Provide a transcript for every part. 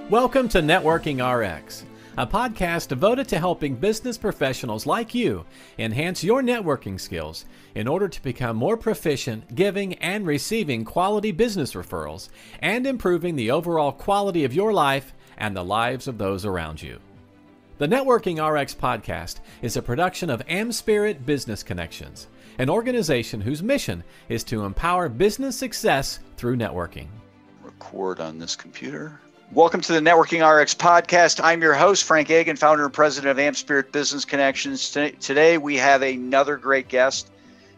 Welcome to Networking RX, a podcast devoted to helping business professionals like you enhance your networking skills in order to become more proficient giving and receiving quality business referrals and improving the overall quality of your life and the lives of those around you. The Networking RX podcast is a production of AmSpirit Business Connections, an organization whose mission is to empower business success through networking. Record on this computer. Welcome to the Networking RX podcast. I'm your host, Frank Egan, founder and president of AmSpirit Business Connections. Today we have another great guest.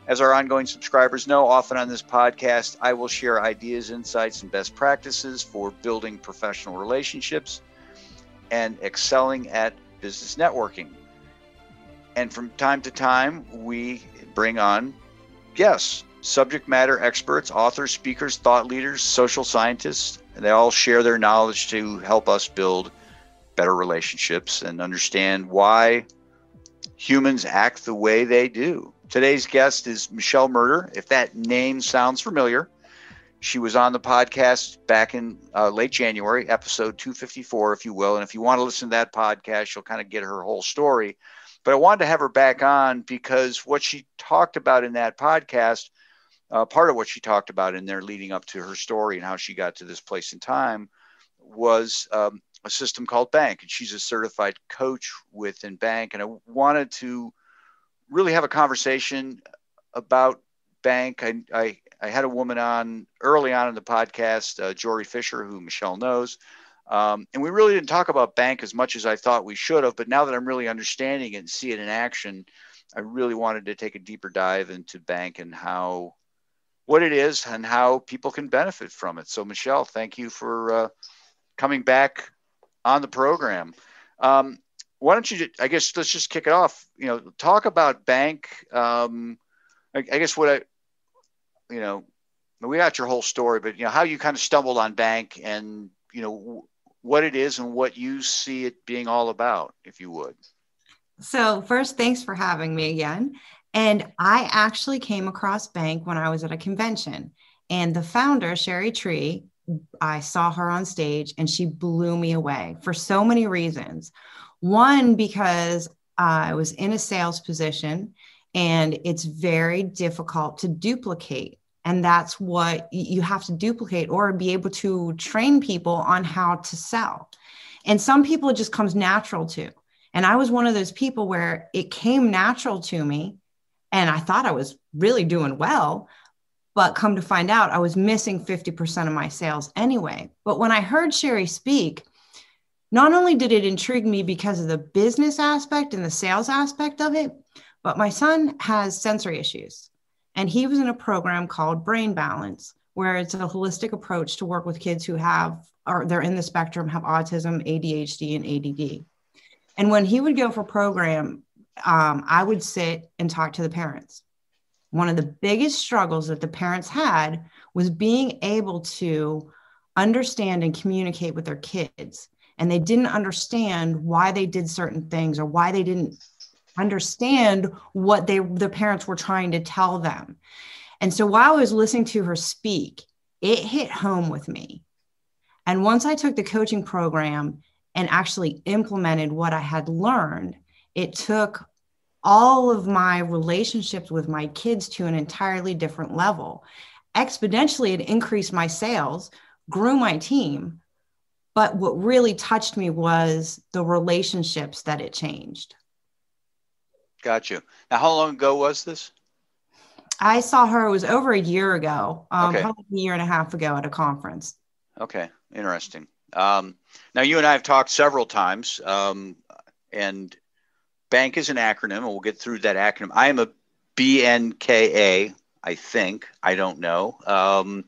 As our ongoing subscribers know, often on this podcast, I will share ideas, insights, and best practices for building professional relationships and excelling at business networking. And from time to time, we bring on guests, subject matter experts, authors, speakers, thought leaders, social scientists, and they all share their knowledge to help us build better relationships and understand why humans act the way they do. Today's guest is Myrter. If that name sounds familiar, she was on the podcast back in late January, episode 254, if you will. And if you want to listen to that podcast, you'll kind of get her whole story. But I wanted to have her back on because what she talked about in that podcast, part of what she talked about in there leading up to her story and how she got to this place in time was a system called Bank. And she's a certified coach within Bank. And I wanted to really have a conversation about Bank. I had a woman on early on in the podcast, Jory Fisher, who Michelle knows. And we really didn't talk about Bank as much as I thought we should have. But now that I'm really understanding it and see it in action, I really wanted to take a deeper dive into Bank and what it is and how people can benefit from it. So, Michelle, thank you for coming back on the program. Why don't you, I guess, let's just kick it off. Talk about Bank. I guess we got your whole story, but how you kind of stumbled on Bank and what it is and what you see it being all about, if you would. So first, thanks for having me again. And I actually came across Bank when I was at a convention, and the founder, Sherry Tree, I saw her on stage and she blew me away for so many reasons. One, because I was in a sales position and it's very difficult to duplicate. And that's what you have to duplicate or be able to train people on how to sell. And some people it just comes natural to. And I was one of those people where it came natural to me and I thought I was really doing well, but come to find out I was missing 50% of my sales anyway. But when I heard Sherry speak, not only did it intrigue me because of the business aspect and the sales aspect of it, but my son has sensory issues. And he was in a program called Brain Balance, where it's a holistic approach to work with kids who they're in the spectrum, have autism, ADHD, and ADD. And when he would go for program, I would sit and talk to the parents. One of the biggest struggles that the parents had was being able to understand and communicate with their kids. And they didn't understand why they did certain things or why they didn't understand what the parents were trying to tell them. And so while I was listening to her speak, it hit home with me. And once I took the coaching program and actually implemented what I had learned, it took all of my relationships with my kids to an entirely different level. Exponentially, it increased my sales, grew my team. But what really touched me was the relationships that it changed. Got you. Now, how long ago was this? I saw her, it was over a year ago, Okay. Probably a year and a half ago at a conference. Okay, interesting. Now, you and I have talked several times, and Bank is an acronym, and we'll get through that acronym. I am a BNKA, I think. I don't know.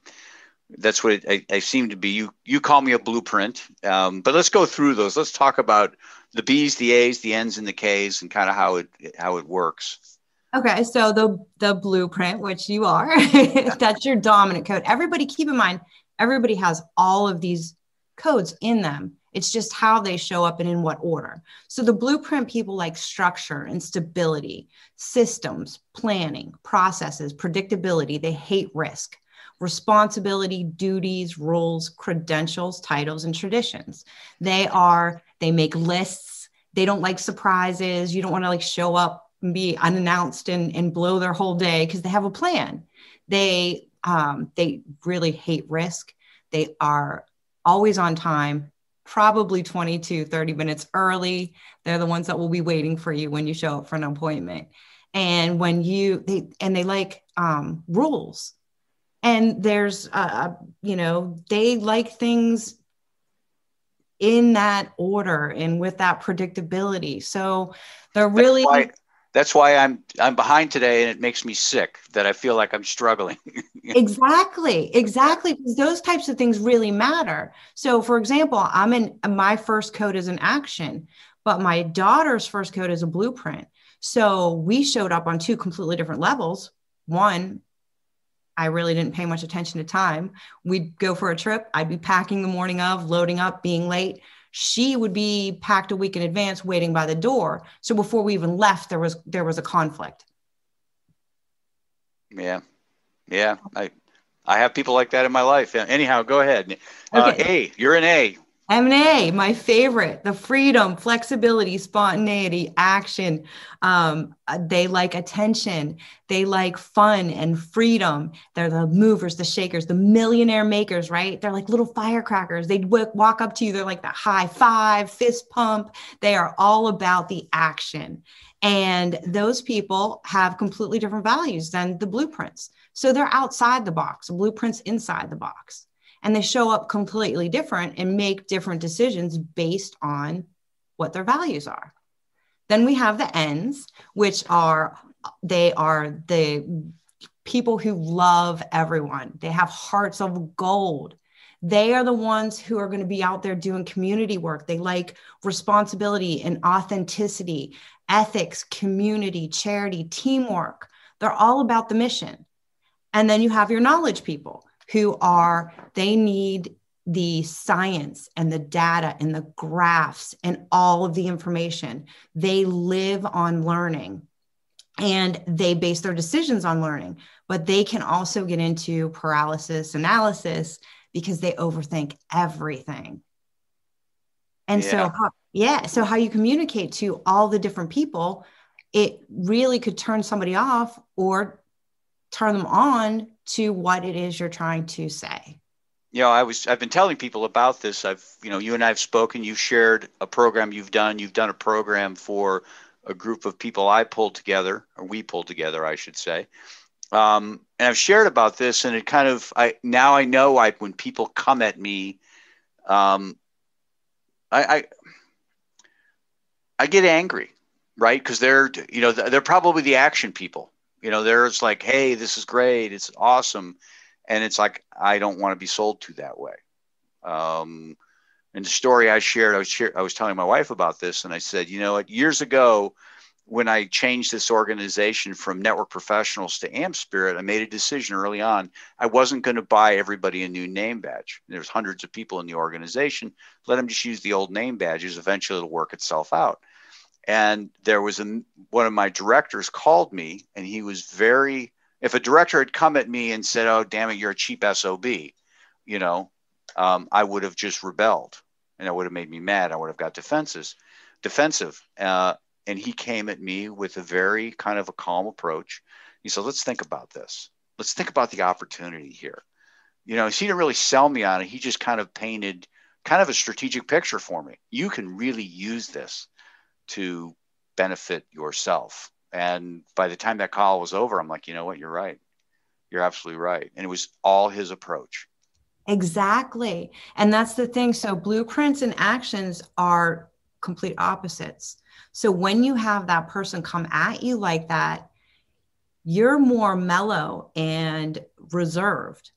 That's what I seem to be. You call me a blueprint, but let's go through those. Let's talk about the B's, the A's, the N's, and the K's, and kind of how it works. Okay, so the blueprint, which you are, that's your dominant code. Everybody, keep in mind, everybody has all of these codes in them. It's just how they show up and in what order. So the blueprint people like structure and stability, systems, planning, processes, predictability. They hate risk. responsibility, duties, roles, credentials, titles, and traditions. They make lists. They don't like surprises. You don't want to like show up and be unannounced and blow their whole day, because they have a plan. They really hate risk. They are always on time, probably 20 to 30 minutes early. They're the ones that will be waiting for you when you show up for an appointment. And when they like rules, and there's, they like things in that order and with that predictability. So they're really, that's why I'm behind today, and it makes me sick that I feel like I'm struggling. Exactly. Because those types of things really matter. So for example, my first code is an action, but my daughter's first code is a blueprint. So we showed up on two completely different levels. One, I really didn't pay much attention to time. We'd go for a trip. I'd be packing the morning of, loading up, being late. She would be packed a week in advance, waiting by the door. So before we even left, there was a conflict. Yeah. I have people like that in my life. Anyhow, go ahead. Okay. You're an A. M&A, my favorite, the freedom, flexibility, spontaneity, action. They like attention. They like fun and freedom. They're the movers, the shakers, the millionaire makers, right? They're like little firecrackers. They'd walk up to you. They're like the high five, fist pump. They are all about the action. And those people have completely different values than the blueprints. So they're outside the box, the blueprints inside the box. And they show up completely different and make different decisions based on what their values are. Then we have the N's, which are the people who love everyone. They have hearts of gold. They are the ones who are going to be out there doing community work. They like responsibility and authenticity, ethics, community, charity, teamwork. They're all about the mission. And then you have your knowledge people, they need the science and the data and the graphs and all of the information. They live on learning and they base their decisions on learning, but they can also get into paralysis analysis because they overthink everything. And so how you communicate to all the different people, it really could turn somebody off or turn them on to what it is you're trying to say. I've been telling people about this. You and I have spoken, you've shared a program you've done a program for a group of people we pulled together, I should say. And I've shared about this, and it kind of, I know when people come at me, I get angry, right? Because they're probably the action people. There's like, hey, this is great. It's awesome. And it's like, I don't want to be sold to that way. And the story I was telling my wife about this, and I said, you know what, years ago, when I changed this organization from Network Professionals to AmSpirit, I made a decision early on. I wasn't going to buy everybody a new name badge. There's hundreds of people in the organization. Let them just use the old name badges. Eventually it'll work itself out. And there was one of my directors called me, and he was if a director had come at me and said, oh, damn it, you're a cheap SOB, I would have just rebelled, and it would have made me mad. I would have got defensive. And he came at me with a very kind of a calm approach. He said, let's think about this. Let's think about the opportunity here. He didn't really sell me on it. He just kind of painted kind of a strategic picture for me. You can really use this to benefit yourself. And by the time that call was over, I'm like, you know what? You're right. You're absolutely right. And it was all his approach. Exactly. And that's the thing. So blueprints and actions are complete opposites. So when you have that person come at you like that, you're more mellow and reserved.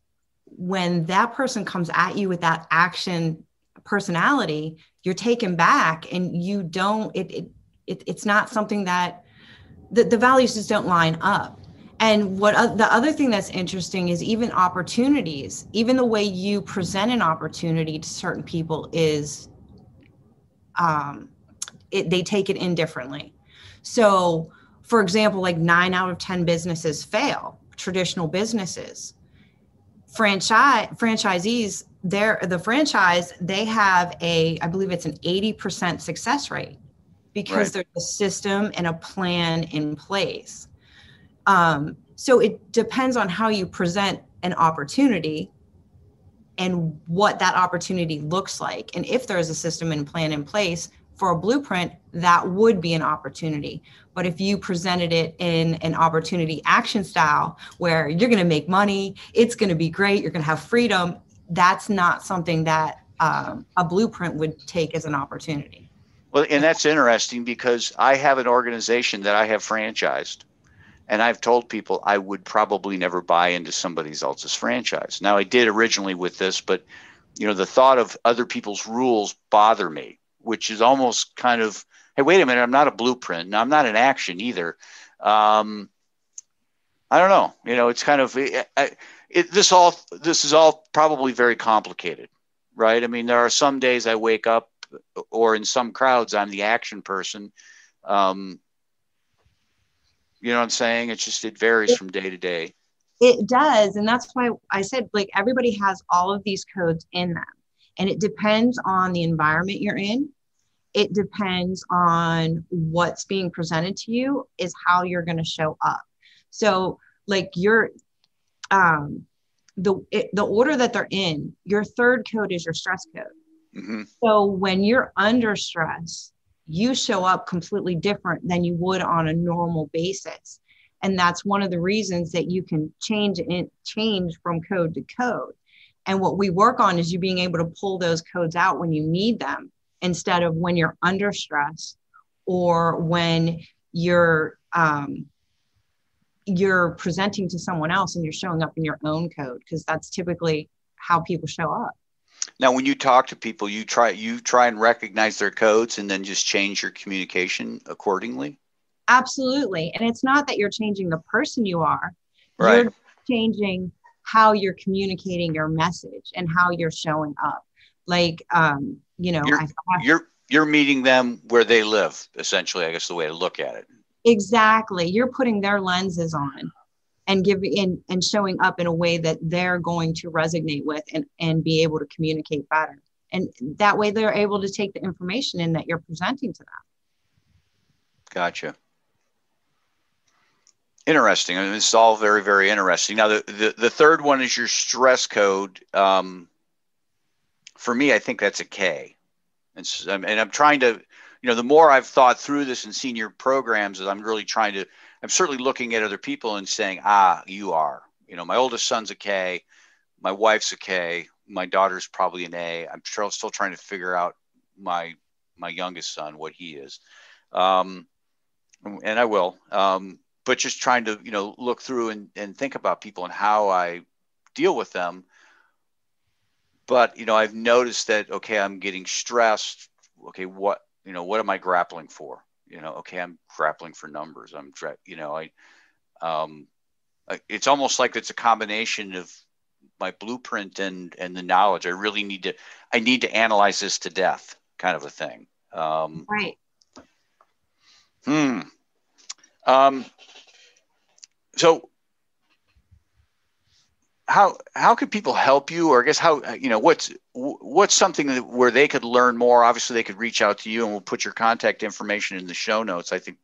When that person comes at you with that action personality, you're taken back, and you don't, it's not something that the values just don't line up. And the other thing that's interesting is even opportunities, even the way you present an opportunity to certain people is, they take it in differently. So for example, like 9 out of 10 businesses fail, traditional businesses. franchisees, they have I believe it's an 80% success rate because there's a system and a plan in place. So it depends on how you present an opportunity and what that opportunity looks like. And if there is a system and plan in place for a blueprint, that would be an opportunity. But if you presented it in an opportunity action style where you're going to make money, it's going to be great, you're going to have freedom, that's not something that a blueprint would take as an opportunity. Well, and that's interesting because I have an organization that I have franchised. And I've told people I would probably never buy into somebody else's franchise. Now, I did originally with this, but the thought of other people's rules bother me, which is almost kind of, hey, wait a minute, I'm not a blueprint. No, I'm not an action either. I don't know. It's kind of this is all probably very complicated, right? I mean, there are some days I wake up, or in some crowds, I'm the action person. You know what I'm saying? It varies from day to day. It does. And that's why I said, like, everybody has all of these codes in them. And it depends on the environment you're in. It depends on what's being presented to you is how you're going to show up. So like the order that they're in, your third code is your stress code. Mm-hmm. So when you're under stress, you show up completely different than you would on a normal basis. And that's one of the reasons that you can change from code to code. And what we work on is you being able to pull those codes out when you need them, instead of when you're under stress or when you're presenting to someone else and you're showing up in your own code, because that's typically how people show up. Now, when you talk to people, you try and recognize their codes and then just change your communication accordingly? Absolutely. And it's not that you're changing the person you are. Right. You're changing how you're communicating your message and how you're showing up. Like, you're meeting them where they live, essentially, I guess the way to look at it. Exactly. You're putting their lenses on and giving and showing up in a way that they're going to resonate with and be able to communicate better. And that way they're able to take the information in that you're presenting to them. Gotcha. Interesting. I mean, this is all very, very interesting. Now, the third one is your stress code. For me, I think that's a K. And I'm trying to, the more I've thought through this and seen your programs, I'm certainly looking at other people and saying, you are. My oldest son's a K. My wife's a K. My daughter's probably an A. I'm still trying to figure out my youngest son, what he is. And I will. But just trying to, look through and think about people and how I deal with them. But, I've noticed that, okay, I'm getting stressed. Okay, what am I grappling for? Okay, I'm grappling for numbers. It's almost like it's a combination of my blueprint and the knowledge. I need to analyze this to death, kind of a thing. Right. So how could people help you, or I guess what's something where they could learn more? Obviously they could reach out to you, and we'll put your contact information in the show notes. I think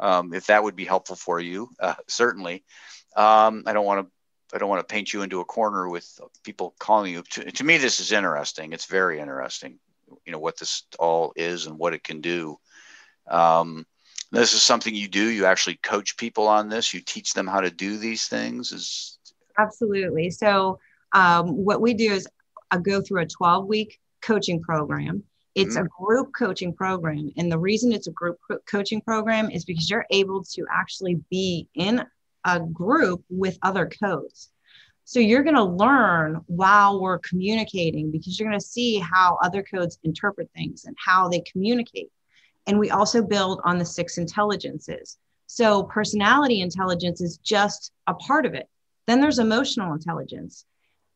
if that would be helpful for you, certainly. I don't want to paint you into a corner with people calling you. To me, this is interesting. It's very interesting, what this all is and what it can do. This is something you do. You actually coach people on this. You teach them how to do these things. Absolutely. So what we do is go through a 12-week coaching program. It's a group coaching program. And the reason it's a group coaching program is because you're able to actually be in a group with other codes. So you're going to learn while we're communicating, because you're going to see how other codes interpret things and how they communicate. And we also build on the 6 intelligences. So personality intelligence is just a part of it. Then there's emotional intelligence.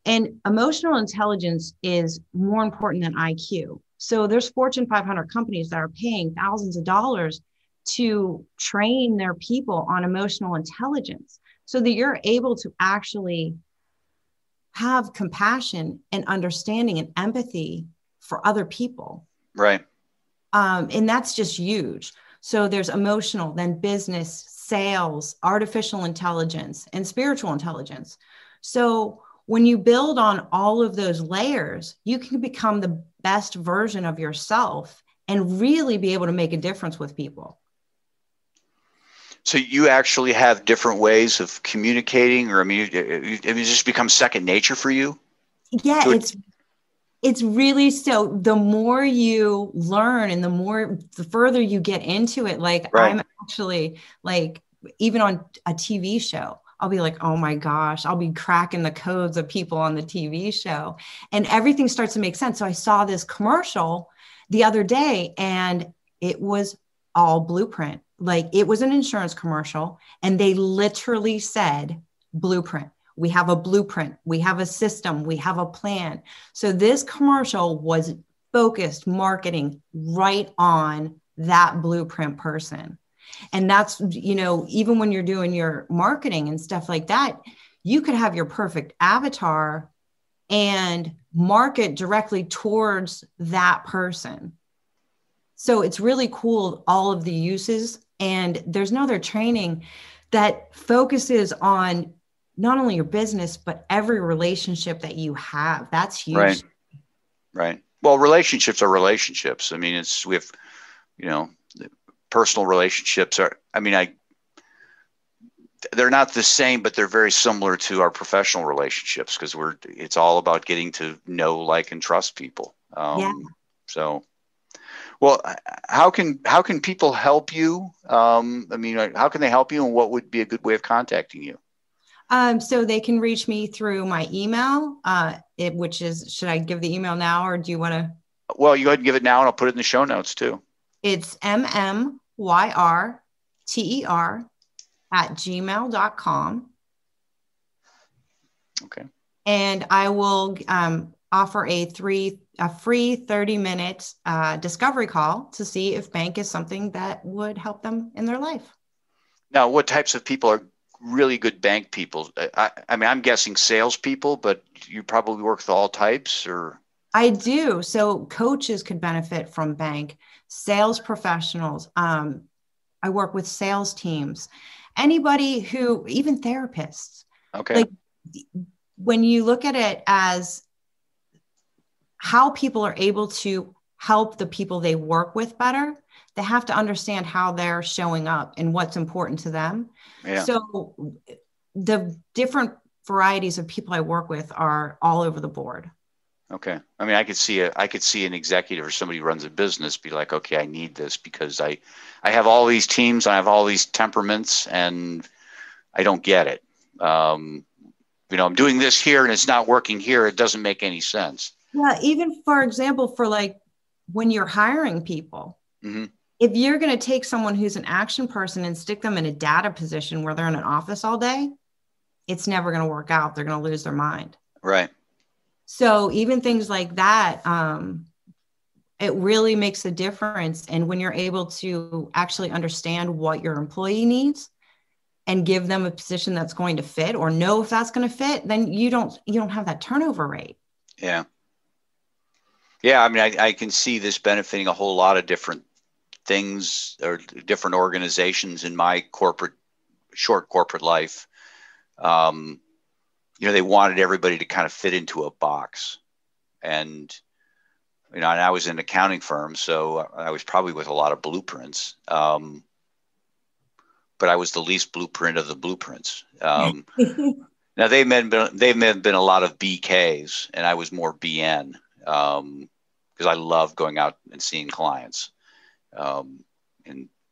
And emotional intelligence is more important than IQ. So there's Fortune 500 companies that are paying thousands of dollars to train their people on emotional intelligence so that you're able to actually have compassion and understanding and empathy for other people. Right. And that's just huge. So there's emotional, then business, sales, artificial intelligence, and spiritual intelligence. So when you build on all of those layers, you can become the best version of yourself and really be able to make a difference with people. So you actually have different ways of communicating, or I mean, it just becomes second nature for you? Yeah, it's really, so the more you learn and the further you get into it, like right. I'm actually like, even on a TV show, I'll be like, oh my gosh, I'll be cracking the codes of people on the TV show and everything starts to make sense. So I saw this commercial the other day and it was all blueprint. Like it was an insurance commercial and they literally said blueprint. We have a blueprint, we have a system, we have a plan. So this commercial was focused marketing right on that blueprint person. And that's, even when you're doing your marketing and stuff like that, you could have your perfect avatar and market directly towards that person. So it's really cool, all of the uses. And there's no other training that focuses on not only your business, but every relationship that you have. That's huge. Right. Right. Well, relationships are relationships. I mean, we have, personal relationships they're not the same, but they're very similar to our professional relationships because it's all about getting to know, like, and trust people. Yeah. So, well, how can people help you? How can they help you, and what would be a good way of contacting you? So they can reach me through my email, which is, should I give the email now or do you want to? Well, you go ahead and give it now and I'll put it in the show notes too. It's mmyrter@gmail.com. Okay. And I will offer a free 30-minute discovery call to see if bank is something that would help them in their life. Now, what types of people are really good bank people? I'm guessing salespeople, but you probably work with all types, or? I do. So coaches could benefit from bank, sales professionals. I work with sales teams, anybody who, even therapists. Okay. Like when you look at it as how people are able to help the people they work with better, they have to understand how they're showing up and what's important to them. Yeah. So the different varieties of people I work with are all over the board. Okay. I mean, I could see an executive or somebody who runs a business be like, okay, I need this because I have all these teams, I have all these temperaments, and I don't get it. I'm doing this here and it's not working here. It doesn't make any sense. Yeah. Even for example, for like when you're hiring people, mm-hmm. If you're going to take someone who's an action person and stick them in a data position where they're in an office all day, it's never going to work out. They're going to lose their mind. Right. So even things like that, it really makes a difference. And when you're able to actually understand what your employee needs and give them a position that's going to fit or know if that's going to fit, then you don't have that turnover rate. Yeah. Yeah. I mean, I can see this benefiting a whole lot of different things or different organizations in my short corporate life. They wanted everybody to kind of fit into a box, and and I was in an accounting firm, so I was probably with a lot of blueprints, but I was the least blueprint of the blueprints. Now they've been a lot of BKs, and I was more BN because I love going out and seeing clients. And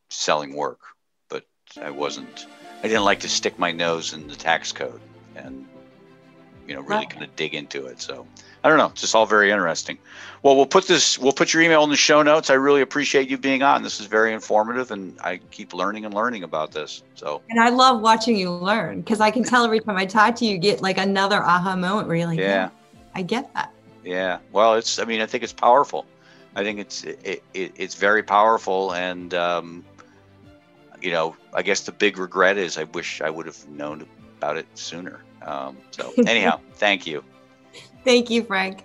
selling work, but I didn't like to stick my nose in the tax code and, really kind of dig into it. So I don't know. It's just all very interesting. Well, we'll put your email in the show notes. I really appreciate you being on. This is very informative and I keep learning about this. So, and I love watching you learn because I can tell every time I talk to you, you get like another aha moment where you're like, yeah, I get that. Yeah. Well, I think it's powerful. I think it's very powerful, and I guess the big regret is I wish I would have known about it sooner. So anyhow, thank you. Thank you, Frank.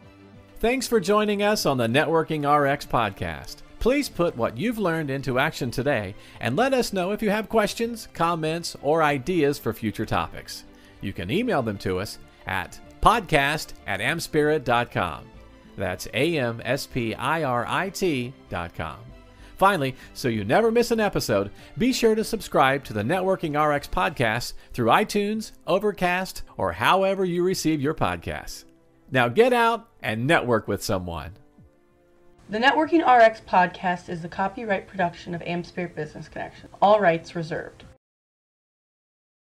Thanks for joining us on the Networking RX podcast. Please put what you've learned into action today and let us know if you have questions, comments, or ideas for future topics. You can email them to us at podcast@amspirit.com. That's AmSpirit.com. Finally, so you never miss an episode, be sure to subscribe to the Networking RX podcast through iTunes, Overcast, or however you receive your podcasts. Now get out and network with someone. The Networking RX podcast is the copyright production of AmSpirit Business Connection. All rights reserved.